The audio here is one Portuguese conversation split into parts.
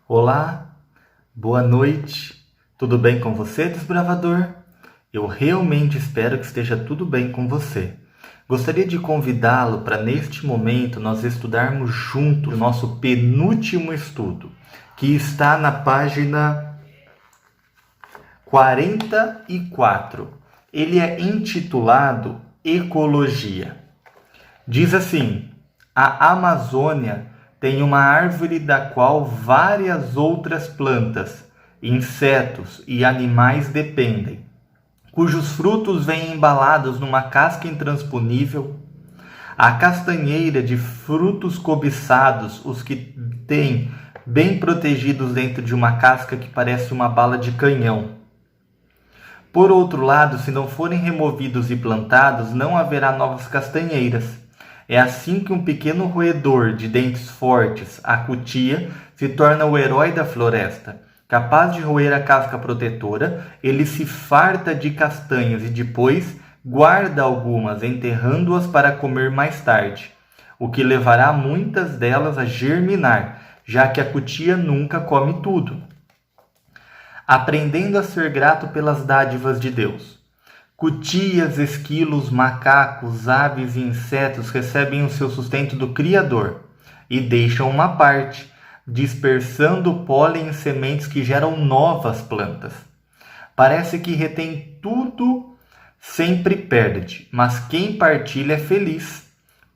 Olá, boa noite, tudo bem com você, desbravador? Eu realmente espero que esteja tudo bem com você. Gostaria de convidá-lo para, neste momento, nós estudarmos juntos o nosso penúltimo estudo, que está na página 44. Ele é intitulado Ecologia. Diz assim: a Amazônia tem uma árvore da qual várias outras plantas, insetos e animais dependem, cujos frutos vêm embalados numa casca intransponível. A castanheira de frutos cobiçados, os que têm bem protegidos dentro de uma casca que parece uma bala de canhão. Por outro lado, se não forem removidos e plantados, não haverá novas castanheiras. É assim que um pequeno roedor de dentes fortes, a cutia, se torna o herói da floresta. Capaz de roer a casca protetora, ele se farta de castanhas e depois guarda algumas, enterrando-as para comer mais tarde, o que levará muitas delas a germinar, já que a cutia nunca come tudo. Aprendendo a ser grato pelas dádivas de Deus. Cutias, esquilos, macacos, aves e insetos recebem o seu sustento do Criador e deixam uma parte, dispersando pólen em sementes que geram novas plantas. Parece que retém tudo, sempre perde, mas quem partilha é feliz.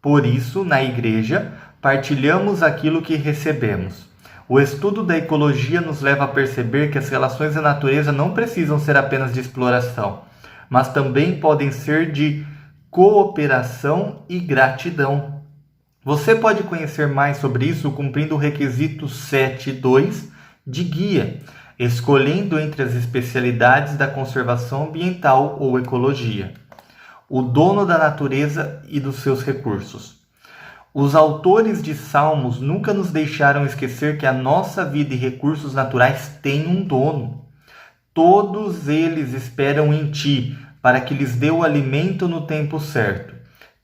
Por isso, na igreja, partilhamos aquilo que recebemos. O estudo da ecologia nos leva a perceber que as relações da natureza não precisam ser apenas de exploração, mas também podem ser de cooperação e gratidão. Você pode conhecer mais sobre isso cumprindo o requisito 7.2 de guia, escolhendo entre as especialidades da conservação ambiental ou ecologia, o dono da natureza e dos seus recursos. Os autores de Salmos nunca nos deixaram esquecer que a nossa vida e recursos naturais têm um dono. Todos eles esperam em ti, para que lhes dê o alimento no tempo certo.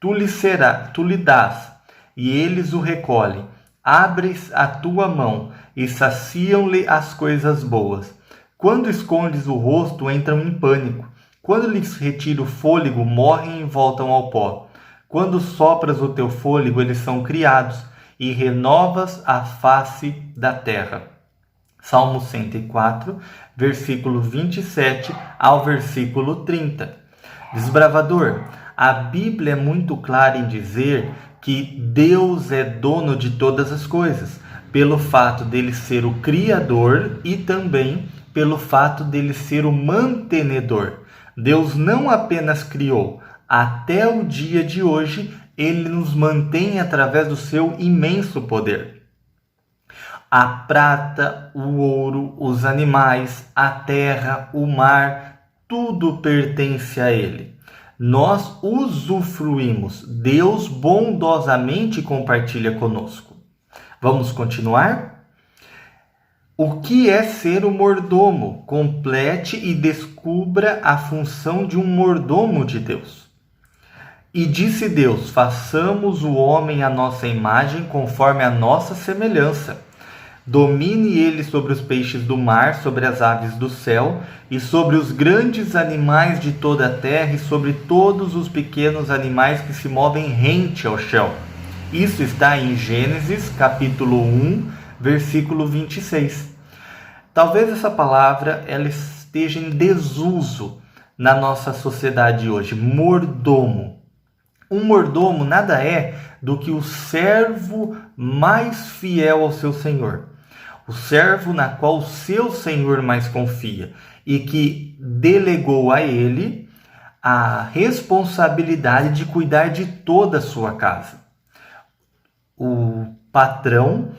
Tu lhe dás, e eles o recolhem. Abres a tua mão, e saciam-lhe as coisas boas. Quando escondes o rosto, entram em pânico. Quando lhes retira o fôlego, morrem e voltam ao pó. Quando sopras o teu fôlego, eles são criados, e renovas a face da terra. Salmo 104, versículo 27 ao versículo 30. Desbravador, a Bíblia é muito clara em dizer que Deus é dono de todas as coisas, pelo fato dele ser o Criador e também pelo fato dele ser o mantenedor. Deus não apenas criou, até o dia de hoje, ele nos mantém através do seu imenso poder. A prata, o ouro, os animais, a terra, o mar, tudo pertence a ele. Nós usufruímos. Deus bondosamente compartilha conosco. Vamos continuar? O que é ser o mordomo? Complete e descubra a função de um mordomo de Deus. E disse Deus: façamos o homem à nossa imagem, conforme a nossa semelhança. Domine ele sobre os peixes do mar, sobre as aves do céu, e sobre os grandes animais de toda a terra, e sobre todos os pequenos animais que se movem rente ao chão. Isso está em Gênesis, capítulo 1, versículo 26. Talvez essa palavra ela esteja em desuso na nossa sociedade hoje. Mordomo. Um mordomo nada é do que o servo mais fiel ao seu senhor. O servo na qual o seu senhor mais confia e que delegou a ele a responsabilidade de cuidar de toda a sua casa. O patrão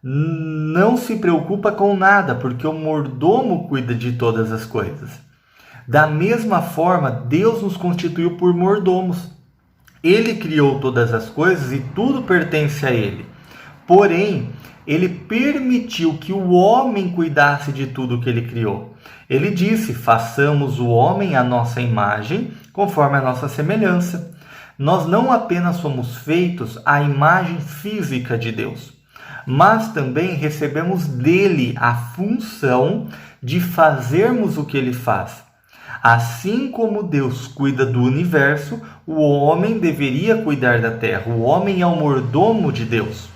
não se preocupa com nada, porque o mordomo cuida de todas as coisas. Da mesma forma, Deus nos constituiu por mordomos. Ele criou todas as coisas e tudo pertence a ele. Porém, ele permitiu que o homem cuidasse de tudo que ele criou. Ele disse: façamos o homem à nossa imagem, conforme a nossa semelhança. Nós não apenas somos feitos à imagem física de Deus, mas também recebemos dele a função de fazermos o que ele faz. Assim como Deus cuida do universo, o homem deveria cuidar da terra. O homem é o mordomo de Deus.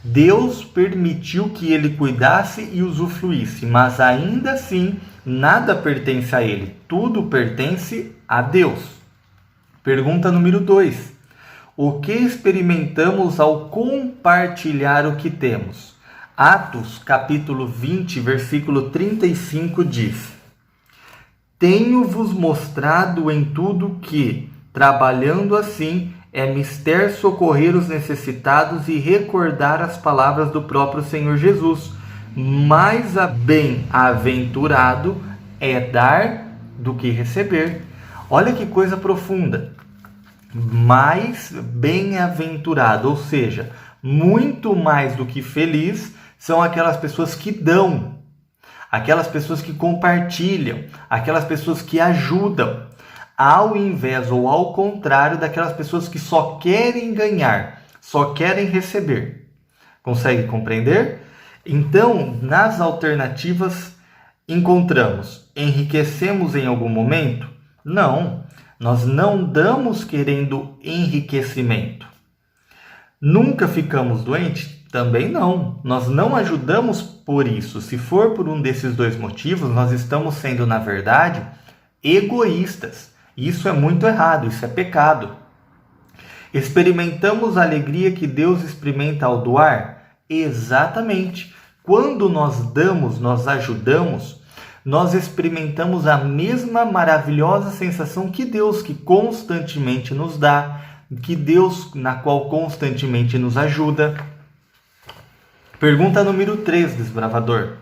Deus permitiu que ele cuidasse e usufruísse, mas ainda assim nada pertence a ele. Tudo pertence a Deus. Pergunta número 2. O que experimentamos ao compartilhar o que temos? Atos, capítulo 20, versículo 35 diz: Tenho-vos mostrado em tudo que, trabalhando assim, é mister socorrer os necessitados e recordar as palavras do próprio Senhor Jesus. Mais bem-aventurado é dar do que receber. Olha que coisa profunda. Mais bem-aventurado, ou seja, muito mais do que feliz, são aquelas pessoas que dão, aquelas pessoas que compartilham, aquelas pessoas que ajudam, ao invés ou ao contrário daquelas pessoas que só querem ganhar, só querem receber. Consegue compreender? Então, nas alternativas, encontramos: enriquecemos em algum momento? Não, nós não damos querendo enriquecimento. Nunca ficamos doentes? Também não. Nós não ajudamos por isso. Se for por um desses dois motivos, nós estamos sendo, na verdade, egoístas. Isso é muito errado, isso é pecado. Experimentamos a alegria que Deus experimenta ao doar? Exatamente. Quando nós damos, nós ajudamos, nós experimentamos a mesma maravilhosa sensação que Deus, que constantemente nos dá, que Deus, na qual constantemente nos ajuda. Pergunta número 3, desbravador.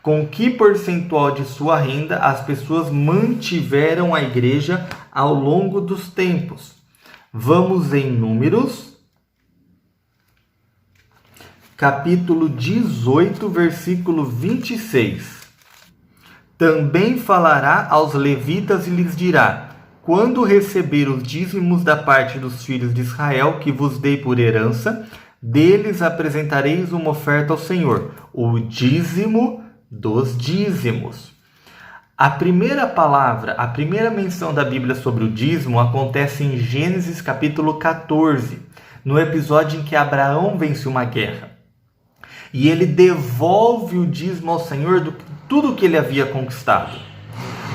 Com que percentual de sua renda as pessoas mantiveram a igreja ao longo dos tempos? Vamos em Números, capítulo 18, versículo 26. Também falará aos levitas e lhes dirá: quando receber os dízimos da parte dos filhos de Israel, que vos dei por herança, deles apresentareis uma oferta ao Senhor, o dízimo dos dízimos. A primeira palavra, a primeira menção da Bíblia sobre o dízimo acontece em Gênesis capítulo 14, no episódio em que Abraão vence uma guerra. E ele devolve o dízimo ao Senhor de tudo que ele havia conquistado.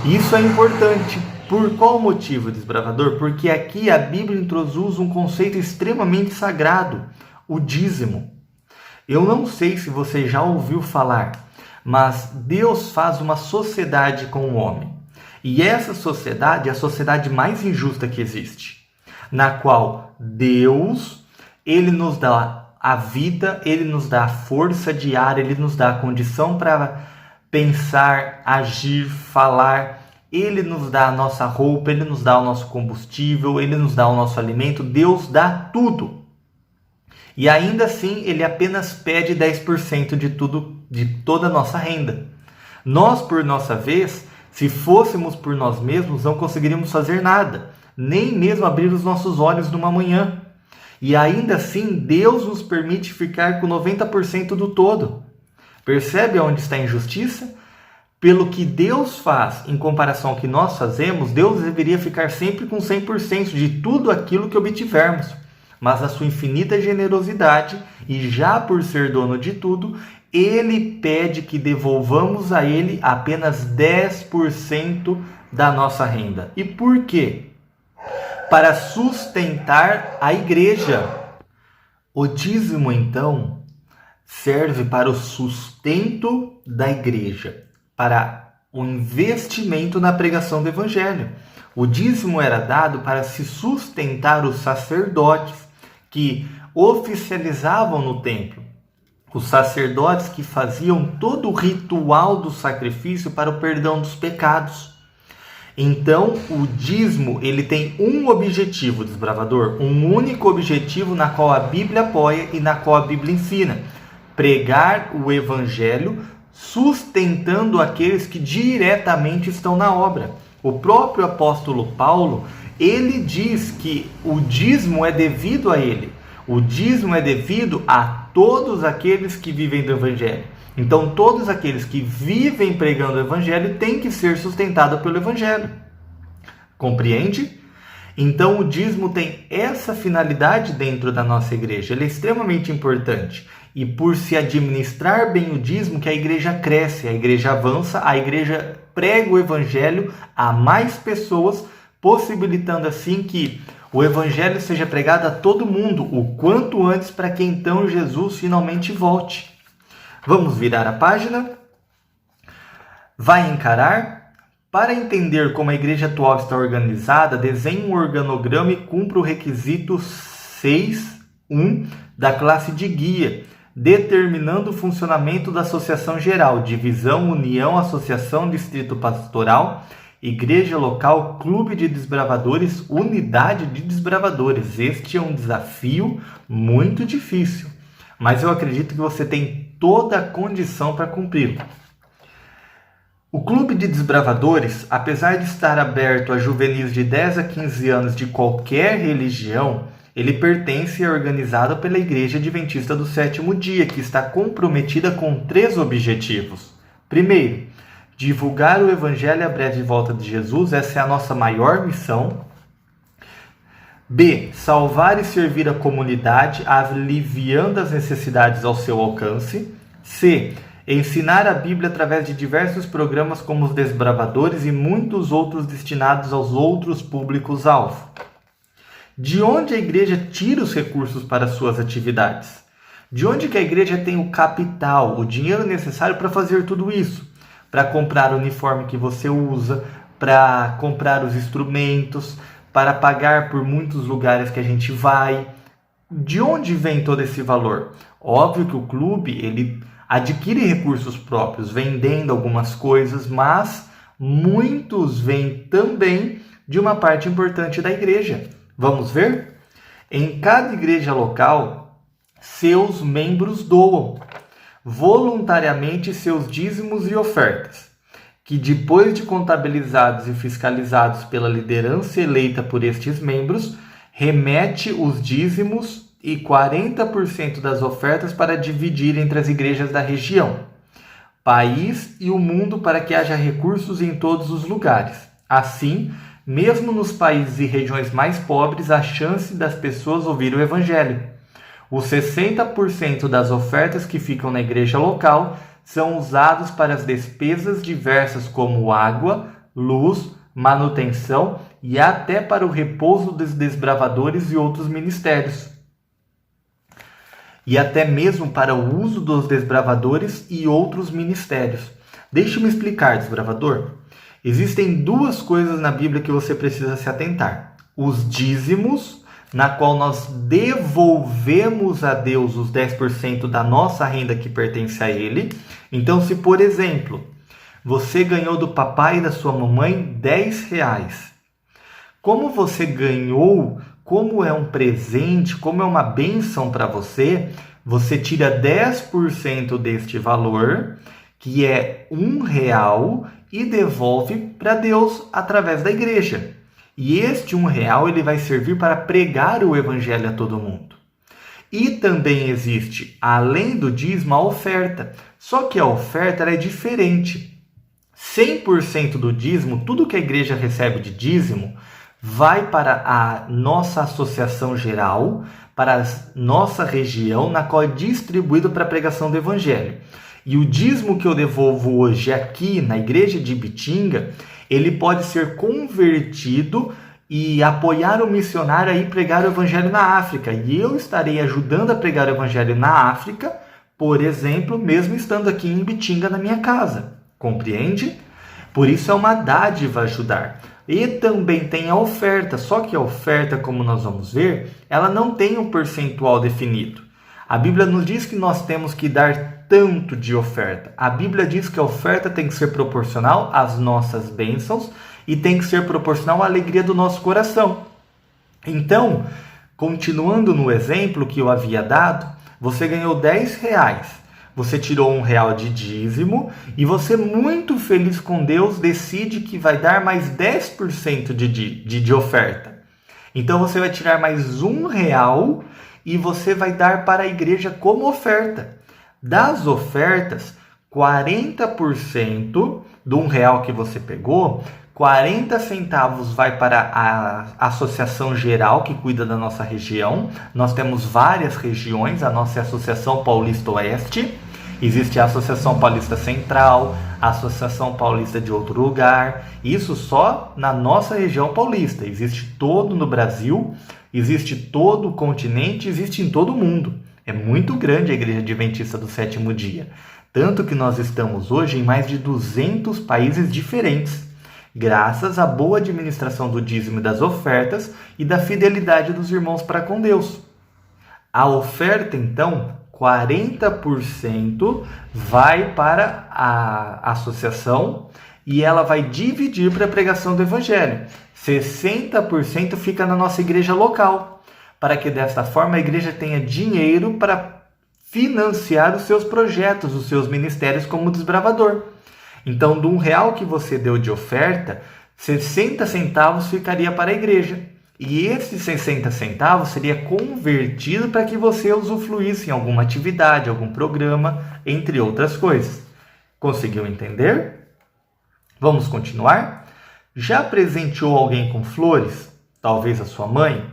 Isso é importante. Por qual motivo, desbravador? Porque aqui a Bíblia introduz um conceito extremamente sagrado, o dízimo. Eu não sei se você já ouviu falar, mas Deus faz uma sociedade com o homem. E essa sociedade é a sociedade mais injusta que existe, na qual Deus, ele nos dá a vida, ele nos dá a força diária, ele nos dá a condição para pensar, agir, falar, ele nos dá a nossa roupa, ele nos dá o nosso combustível, ele nos dá o nosso alimento, Deus dá tudo. E ainda assim, ele apenas pede 10% de toda a nossa renda. Nós, por nossa vez, se fôssemos por nós mesmos, não conseguiríamos fazer nada, nem mesmo abrir os nossos olhos numa manhã. E ainda assim, Deus nos permite ficar com 90% do todo. Percebe onde está a injustiça? Pelo que Deus faz em comparação ao que nós fazemos, Deus deveria ficar sempre com 100% de tudo aquilo que obtivermos. Mas a sua infinita generosidade, e já por ser dono de tudo, ele pede que devolvamos a ele apenas 10% da nossa renda. E por quê? Para sustentar a igreja. O dízimo, então, serve para o sustento da igreja, para o investimento na pregação do evangelho. O dízimo era dado para se sustentar os sacerdotes que oficializavam no templo, os sacerdotes que faziam todo o ritual do sacrifício para o perdão dos pecados. Então, o dízimo, ele tem um objetivo, desbravador, um único objetivo na qual a Bíblia apoia e na qual a Bíblia ensina: pregar o evangelho, sustentando aqueles que diretamente estão na obra. O próprio apóstolo Paulo, ele diz que o dízimo é devido a ele. O dízimo é devido a todos aqueles que vivem do Evangelho. Então, todos aqueles que vivem pregando o Evangelho têm que ser sustentados pelo Evangelho. Compreende? Então, o dízimo tem essa finalidade dentro da nossa igreja. Ele é extremamente importante. E por se administrar bem o dízimo, que a igreja cresce, a igreja avança, a igreja prega o Evangelho a mais pessoas, possibilitando assim que o Evangelho seja pregado a todo mundo, o quanto antes, para que então Jesus finalmente volte. Vamos virar a página. Vai encarar? Para entender como a igreja atual está organizada, desenhe um organograma e cumpra o requisito 6.1 da classe de guia, determinando o funcionamento da associação geral, divisão, união, associação, distrito pastoral, igreja local, clube de desbravadores, unidade de desbravadores. Este é um desafio muito difícil, mas eu acredito que você tem toda a condição para cumpri-lo. O Clube de Desbravadores, apesar de estar aberto a juvenis de 10 a 15 anos de qualquer religião, ele pertence e é organizado pela Igreja Adventista do Sétimo Dia, que está comprometida com 3 objetivos. Primeiro, divulgar o Evangelho e a breve volta de Jesus, essa é a nossa maior missão. B. Salvar e servir a comunidade, aliviando as necessidades ao seu alcance. C. Ensinar a Bíblia através de diversos programas como os Desbravadores e muitos outros destinados aos outros públicos-alvo. De onde a igreja tira os recursos para suas atividades? De onde que a igreja tem o capital, o dinheiro necessário para fazer tudo isso? Para comprar o uniforme que você usa, para comprar os instrumentos, para pagar por muitos lugares que a gente vai. De onde vem todo esse valor? Óbvio que o clube ele adquire recursos próprios, vendendo algumas coisas, mas muitos vêm também de uma parte importante da igreja. Vamos ver? Em cada igreja local, seus membros doam voluntariamente seus dízimos e ofertas, que depois de contabilizados e fiscalizados pela liderança eleita por estes membros, remete os dízimos e 40% das ofertas para dividir entre as igrejas da região, país e o mundo, para que haja recursos em todos os lugares. Assim, mesmo nos países e regiões mais pobres, há chance das pessoas ouvirem o Evangelho. Os 60% das ofertas que ficam na igreja local são usados para as despesas diversas como água, luz, manutenção e até para o repouso dos desbravadores e outros ministérios. E até mesmo para o uso dos desbravadores e outros ministérios. Deixe-me explicar, desbravador. Existem 2 coisas na Bíblia que você precisa se atentar. Os dízimos, na qual nós devolvemos a Deus os 10% da nossa renda que pertence a Ele. Então, se, por exemplo, você ganhou do papai e da sua mamãe R$10, como você ganhou, como é um presente, como é uma bênção para você, você tira 10% deste valor, que é R$1, e devolve para Deus através da igreja. E este R$1 ele vai servir para pregar o Evangelho a todo mundo. E também existe, além do dízimo, a oferta. Só que a oferta ela é diferente. 100% do dízimo, tudo que a igreja recebe de dízimo, vai para a nossa associação geral, para a nossa região, na qual é distribuído para a pregação do Evangelho. E o dízimo que eu devolvo hoje aqui na igreja de Ibitinga, ele pode ser convertido e apoiar o missionário a ir pregar o Evangelho na África. E eu estarei ajudando a pregar o Evangelho na África, por exemplo, mesmo estando aqui em Ibitinga na minha casa. Compreende? Por isso é uma dádiva ajudar. E também tem a oferta, só que a oferta, como nós vamos ver, ela não tem um percentual definido. A Bíblia nos diz que nós temos que dar tanto de oferta. A Bíblia diz que a oferta tem que ser proporcional às nossas bênçãos e tem que ser proporcional à alegria do nosso coração. Então, continuando no exemplo que eu havia dado, você ganhou R$10. Você tirou R$1 de dízimo e você, muito feliz com Deus, decide que vai dar mais 10% de oferta. Então, você vai tirar mais R$1 e você vai dar para a igreja como oferta. Das ofertas, 40% de R$ 1 que você pegou, 40 centavos vai para a Associação Geral, que cuida da nossa região. Nós temos várias regiões, a nossa é a Associação Paulista Oeste. Existe a Associação Paulista Central, a Associação Paulista de outro lugar. Isso só na nossa região paulista. Existe todo no Brasil, existe todo o continente, existe em todo o mundo. É muito grande a Igreja Adventista do Sétimo Dia. Tanto que nós estamos hoje em mais de 200 países diferentes, graças à boa administração do dízimo e das ofertas e da fidelidade dos irmãos para com Deus. A oferta, então, 40% vai para a associação e ela vai dividir para a pregação do Evangelho. 60% fica na nossa igreja local, para que desta forma a igreja tenha dinheiro para financiar os seus projetos, os seus ministérios como desbravador. Então, do R$ 1 que você deu de oferta, 60 centavos ficaria para a igreja. E esses 60 centavos seria convertido para que você usufruísse em alguma atividade, algum programa, entre outras coisas. Conseguiu entender? Vamos continuar? Já presenteou alguém com flores? Talvez a sua mãe?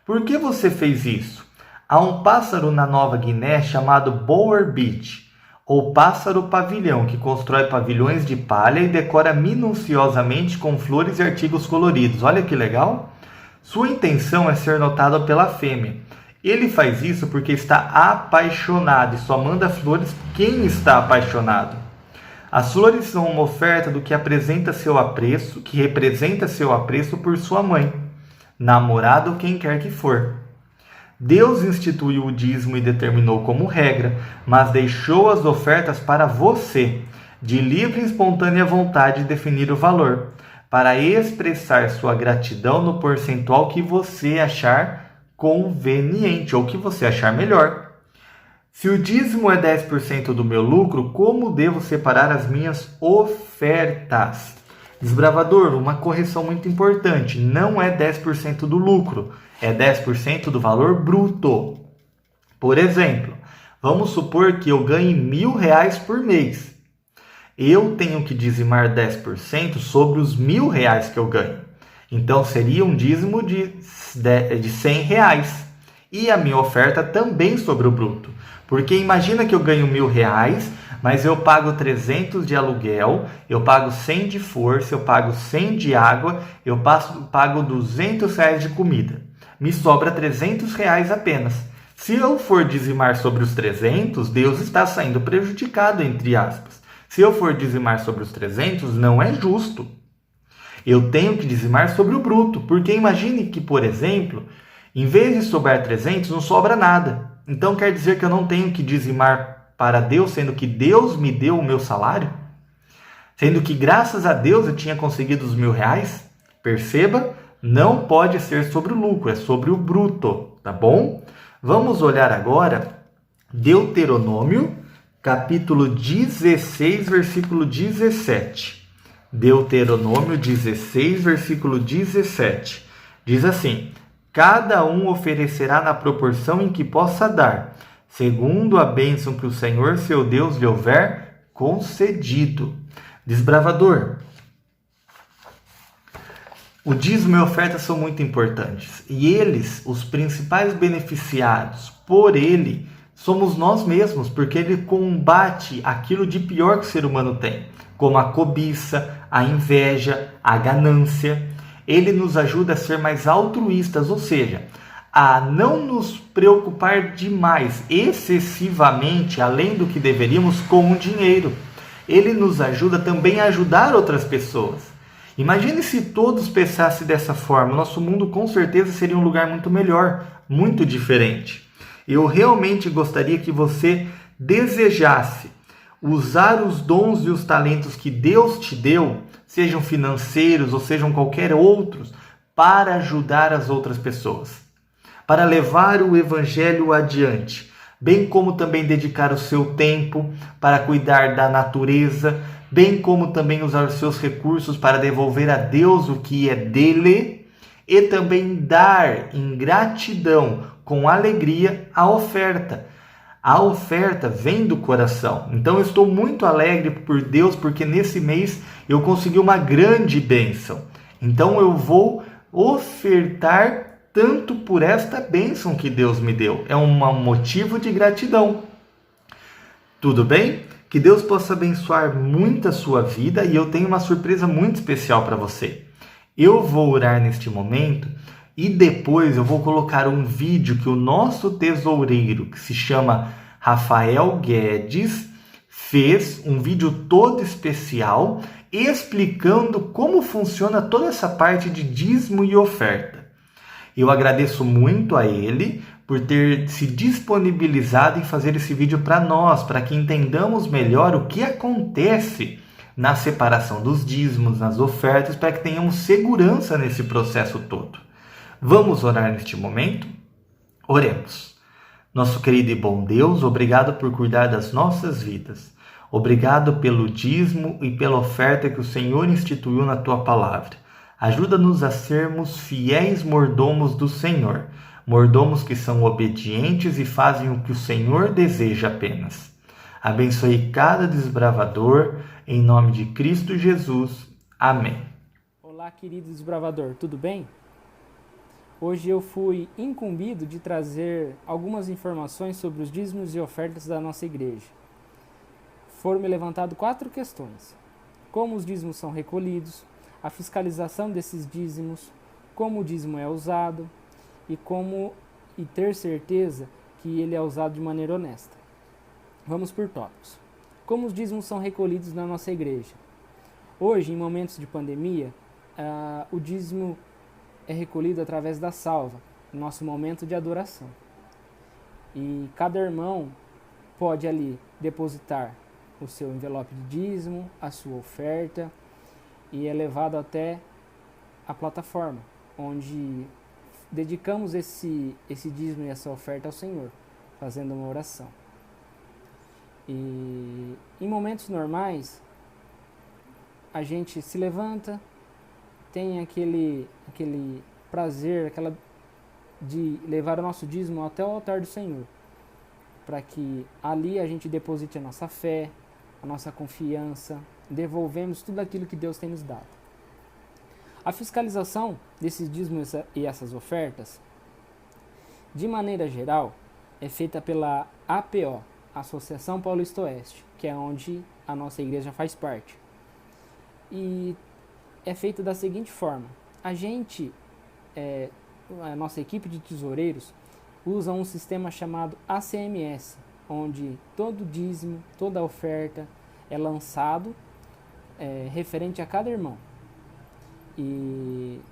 Por que você fez isso? Há um pássaro na Nova Guiné chamado Boer Beach, ou pássaro pavilhão, que constrói pavilhões de palha e decora minuciosamente com flores e artigos coloridos. Olha que legal! Sua intenção é ser notado pela fêmea. Ele faz isso porque está apaixonado e só manda flores quem está apaixonado. As flores são uma oferta do que representa seu apreço por sua mãe, namorado ou quem quer que for. Deus instituiu o dízimo e determinou como regra, mas deixou as ofertas para você, de livre e espontânea vontade, definir o valor, para expressar sua gratidão no percentual que você achar conveniente ou que você achar melhor. Se o dízimo é 10% do meu lucro, como devo separar as minhas ofertas? Desbravador, uma correção muito importante, não é 10% do lucro, é 10% do valor bruto. Por exemplo, vamos supor que eu ganhe R$ 1.000 por mês. Eu tenho que dizimar 10% sobre os R$ 1.000 que eu ganho. Então seria um dízimo de R$ 100. E a minha oferta também sobre o bruto. Porque imagina que eu ganho R$ 1.000, mas eu pago 300 de aluguel, eu pago 100 de força, eu pago 100 de água, eu pago R$ 200 de comida. Me sobra R$ 300 apenas. Se eu for dizimar sobre os 300, Deus está saindo prejudicado, entre aspas. Se eu for dizimar sobre os 300, não é justo. Eu tenho que dizimar sobre o bruto, porque imagine que, por exemplo, em vez de sobrar 300, não sobra nada. Então quer dizer que eu não tenho que dizimar para Deus, sendo que Deus me deu o meu salário? Sendo que graças a Deus eu tinha conseguido os R$ 1.000? Perceba, não pode ser sobre o lucro, é sobre o bruto, tá bom? Vamos olhar agora Deuteronômio, capítulo 16, versículo 17. Deuteronômio 16, versículo 17. Diz assim: cada um oferecerá na proporção em que possa dar, segundo a bênção que o Senhor seu Deus lhe houver concedido. Desbravador, o dízimo e a oferta são muito importantes. E eles, os principais beneficiados por ele, somos nós mesmos, porque ele combate aquilo de pior que o ser humano tem, como a cobiça, a inveja, a ganância. Ele nos ajuda a ser mais altruístas, ou seja, a não nos preocupar demais, excessivamente, além do que deveríamos com o dinheiro. Ele nos ajuda também a ajudar outras pessoas. Imagine se todos pensassem dessa forma, nosso mundo com certeza seria um lugar muito melhor, muito diferente. Eu realmente gostaria que você desejasse usar os dons e os talentos que Deus te deu, sejam financeiros ou sejam qualquer outros, para ajudar as outras pessoas, para levar o Evangelho adiante, bem como também dedicar o seu tempo para cuidar da natureza, bem como também usar os seus recursos para devolver a Deus o que é dele e também dar em gratidão com alegria a oferta. A oferta vem do coração. Então eu estou muito alegre por Deus, porque nesse mês eu consegui uma grande bênção. Então eu vou ofertar tanto por esta bênção que Deus me deu. É um motivo de gratidão. Tudo bem? Que Deus possa abençoar muito a sua vida, e eu tenho uma surpresa muito especial para você. Eu vou orar neste momento e depois eu vou colocar um vídeo que o nosso tesoureiro, que se chama Rafael Guedes, fez um vídeo todo especial explicando como funciona toda essa parte de dízimo e oferta. Eu agradeço muito a ele por ter se disponibilizado em fazer esse vídeo para nós, para que entendamos melhor o que acontece na separação dos dízimos, nas ofertas, para que tenhamos segurança nesse processo todo. Vamos orar neste momento? Oremos. Nosso querido e bom Deus, obrigado por cuidar das nossas vidas. Obrigado pelo dízimo e pela oferta que o Senhor instituiu na Tua palavra. Ajuda-nos a sermos fiéis mordomos do Senhor, mordomos que são obedientes e fazem o que o Senhor deseja apenas. Abençoe cada desbravador, em nome de Cristo Jesus. Amém. Olá, querido desbravador, tudo bem? Hoje eu fui incumbido de trazer algumas informações sobre os dízimos e ofertas da nossa igreja. Foram-me levantadas 4 questões: como os dízimos são recolhidos, a fiscalização desses dízimos, como o dízimo é usado e ter certeza que ele é usado de maneira honesta. Vamos por tópicos. Como os dízimos são recolhidos na nossa igreja? Hoje, em momentos de pandemia, o dízimo é recolhido através da salva, nosso momento de adoração. E cada irmão pode ali depositar o seu envelope de dízimo, a sua oferta, e é levado até a plataforma, onde dedicamos esse dízimo e essa oferta ao Senhor, fazendo uma oração. E em momentos normais, a gente se levanta, tem aquele prazer, de levar o nosso dízimo até o altar do Senhor, para que ali a gente deposite a nossa fé, a nossa confiança, devolvemos tudo aquilo que Deus tem nos dado. A fiscalização desses dízimos e essas ofertas, de maneira geral, é feita pela APO, Associação Paulista Oeste, que é onde a nossa igreja faz parte. E é feita da seguinte forma: a nossa equipe de tesoureiros usa um sistema chamado ACMS, onde todo dízimo, toda oferta é lançado referente a cada irmão. E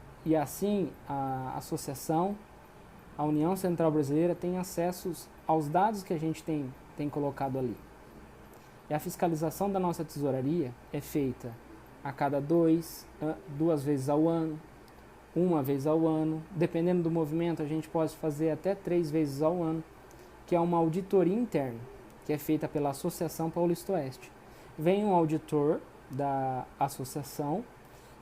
assim a associação, a União Central Brasileira, tem acesso aos dados que a gente tem colocado ali. E a fiscalização da nossa tesouraria é feita a cada 2 vezes ao ano, 1 vez ao ano. Dependendo do movimento, a gente pode fazer até 3 vezes ao ano, que é uma auditoria interna, que é feita pela Associação Paulista Oeste. Vem um auditor da associação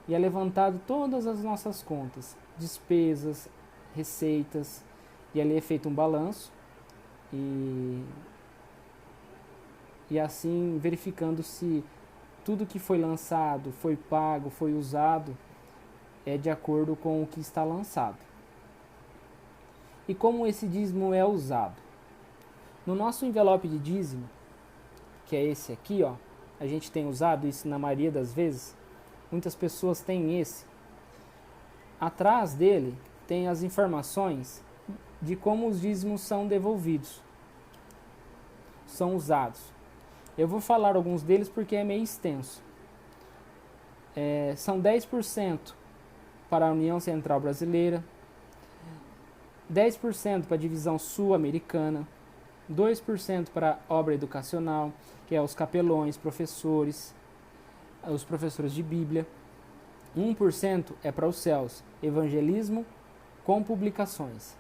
e é levantado todas as nossas contas, despesas, receitas, e ali é feito um balanço e assim verificando se tudo que foi lançado, foi pago, foi usado, é de acordo com o que está lançado. E como esse dízimo é usado? No nosso envelope de dízimo, que é esse aqui, ó, a gente tem usado isso na maioria das vezes, muitas pessoas têm esse. Atrás dele tem as informações de como os dízimos são devolvidos, são usados. Eu vou falar alguns deles porque é meio extenso. São 10% para a União Central Brasileira, 10% para a Divisão Sul-Americana, 2% para a obra educacional, que é os capelões, professores, os professores de Bíblia, 1% é para os céus, evangelismo com publicações,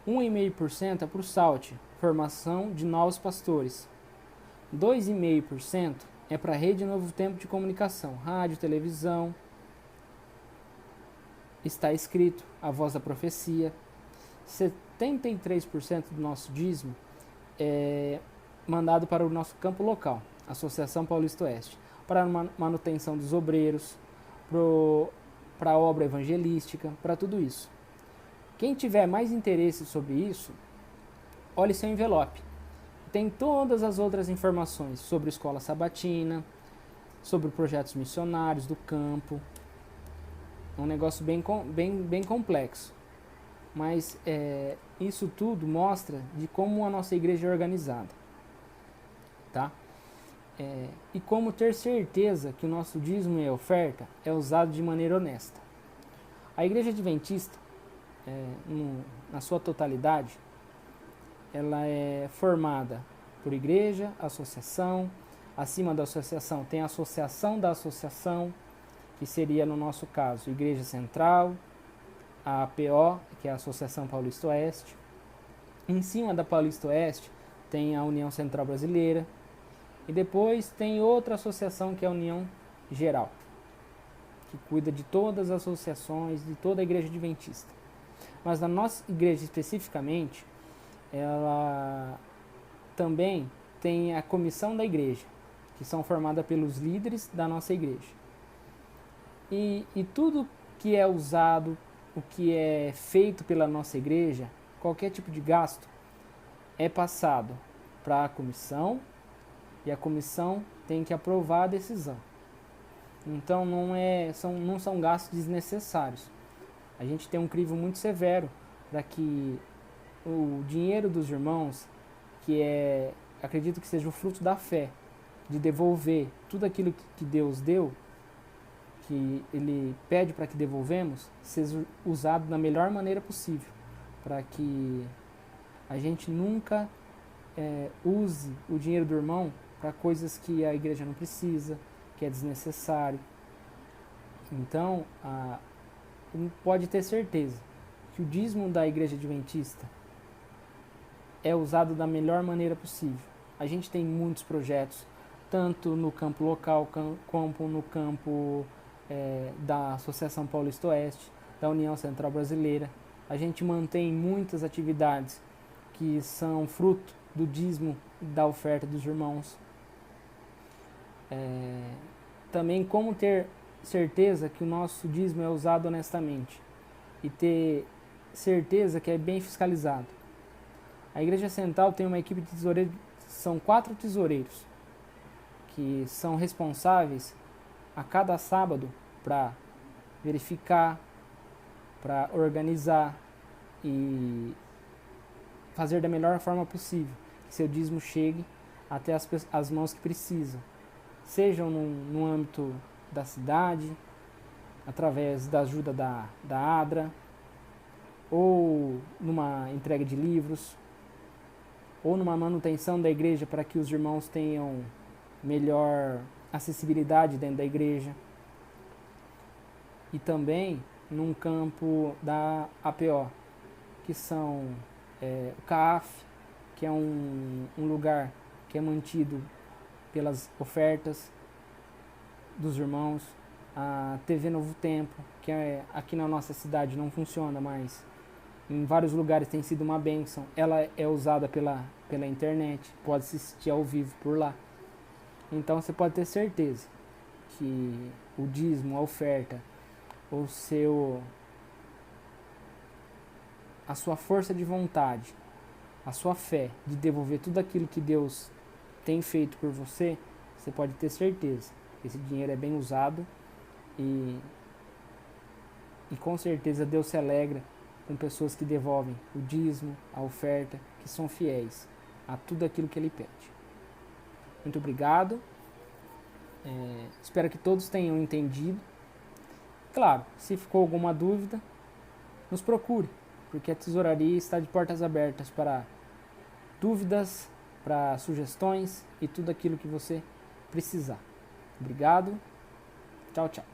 1,5% é para o SALT, formação de novos pastores, 2,5% é para a Rede Novo Tempo de Comunicação, rádio, televisão, está escrito, a voz da profecia, 73% do nosso dízimo é mandado para o nosso campo local, Associação Paulista Oeste, para a manutenção dos obreiros, para a obra evangelística, para tudo isso. Quem tiver mais interesse sobre isso, olhe seu envelope. Tem todas as outras informações sobre escola sabatina, sobre projetos missionários do campo. É um negócio bem complexo. Mas isso tudo mostra de como a nossa igreja é organizada. Tá? E como ter certeza que o nosso dízimo e oferta é usado de maneira honesta. A igreja adventista, na sua totalidade, ela é formada por igreja, associação. Acima da associação tem a associação da associação, que seria, no nosso caso, Igreja Central, a APO, que é a Associação Paulista Oeste. Em cima da Paulista Oeste tem a União Central Brasileira. E depois tem outra associação, que é a União Geral, que cuida de todas as associações, de toda a igreja adventista. Mas na nossa igreja especificamente, ela também tem a comissão da igreja, que são formadas pelos líderes da nossa igreja. E tudo que é usado, o que é feito pela nossa igreja, qualquer tipo de gasto, é passado para a comissão, e a comissão tem que aprovar a decisão. Então não são gastos desnecessários. A gente tem um crivo muito severo para que o dinheiro dos irmãos, acredito que seja o fruto da fé, de devolver tudo aquilo que Deus deu, que Ele pede para que devolvemos, seja usado da melhor maneira possível, para que a gente nunca use o dinheiro do irmão para coisas que a igreja não precisa, que é desnecessário. Então, pode ter certeza que o dízimo da igreja adventista é usado da melhor maneira possível. A gente tem muitos projetos, tanto no campo local, como no campo da Associação Paulista Oeste, da União Central Brasileira. A gente mantém muitas atividades que são fruto do dízimo e da oferta dos irmãos. Também como ter certeza que o nosso dízimo é usado honestamente e ter certeza que é bem fiscalizado. A Igreja Central tem uma equipe de tesoureiros, são 4 tesoureiros que são responsáveis a cada sábado para verificar, para organizar e fazer da melhor forma possível que seu dízimo chegue até as mãos que precisam, sejam no âmbito da cidade, através da ajuda da ADRA, ou numa entrega de livros, ou numa manutenção da igreja para que os irmãos tenham melhor acessibilidade dentro da igreja. E também num campo da APO, que são o CAF, que é um lugar que é mantido pelas ofertas dos irmãos, a TV Novo Tempo, que aqui na nossa cidade não funciona mais, em vários lugares tem sido uma bênção. Ela é usada pela internet, pode assistir ao vivo por lá. Então você pode ter certeza que o dízimo, a oferta, a sua força de vontade, a sua fé de devolver tudo aquilo que Deus tem feito por você, você pode ter certeza que esse dinheiro é bem usado e com certeza Deus se alegra com pessoas que devolvem o dízimo, a oferta, que são fiéis a tudo aquilo que Ele pede. Muito obrigado. Espero que todos tenham entendido. Claro, se ficou alguma dúvida, nos procure, porque a tesouraria está de portas abertas para dúvidas, para sugestões e tudo aquilo que você precisar. Obrigado. Tchau, tchau.